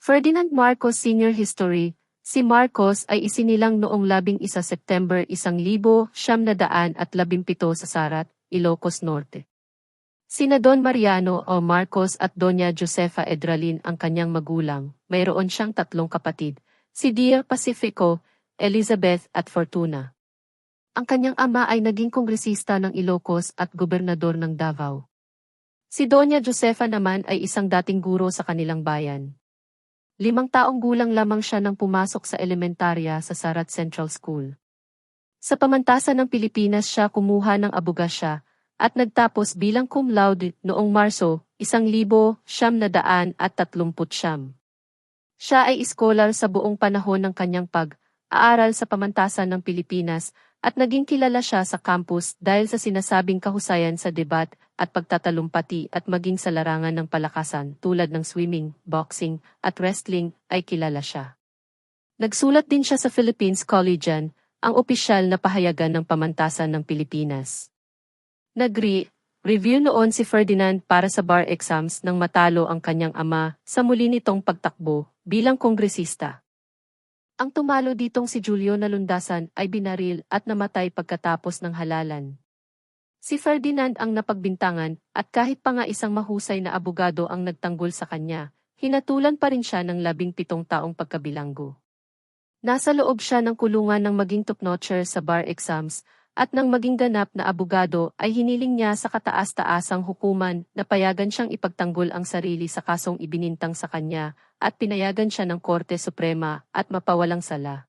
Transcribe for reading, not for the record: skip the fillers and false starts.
Ferdinand Marcos Sr. History. Si Marcos ay isinilang noong 11 September 1917 sa Sarat, Ilocos Norte. Sina Don Mariano o Marcos at Doña Josefa Edralin ang kanyang magulang. Mayroon siyang tatlong kapatid, si Dia Pacifico, Elizabeth at Fortuna. Ang kanyang ama ay naging kongresista ng Ilocos at gobernador ng Davao. Si Doña Josefa naman ay isang dating guro sa kanilang bayan. 5 taong gulang lamang siya nang pumasok sa elementarya sa Sarat Central School. Sa pamantasan ng Pilipinas siya kumuha ng abogasya at nagtapos bilang cum laude noong Marso 1939. Siya ay iskolar sa buong panahon ng kanyang pag-aaral sa pamantasan ng Pilipinas at naging kilala siya sa campus dahil sa sinasabing kahusayan sa debat at pagtatalumpati at maging sa larangan ng palakasan tulad ng swimming, boxing, at wrestling ay kilala siya. Nagsulat din siya sa Philippines Collegian, ang opisyal na pahayagan ng pamantasan ng Pilipinas. Nag-review noon si Ferdinand para sa bar exams nang matalo ang kanyang ama sa muli nitong pagtakbo bilang kongresista. Ang tumalo ditong si Julio Nalundasan ay binaril at namatay pagkatapos ng halalan. Si Ferdinand ang napagbintangan at kahit pa nga isang mahusay na abogado ang nagtanggol sa kanya, hinatulan pa rin siya ng 17 taong pagkabilanggo. Nasa loob siya ng kulungan ng maging top-notcher sa bar exams at nang maging ganap na abogado ay hiniling niya sa kataas-taasang hukuman na payagan siyang ipagtanggol ang sarili sa kasong ibinintang sa kanya at pinayagan siya ng Korte Suprema at mapawalang sala.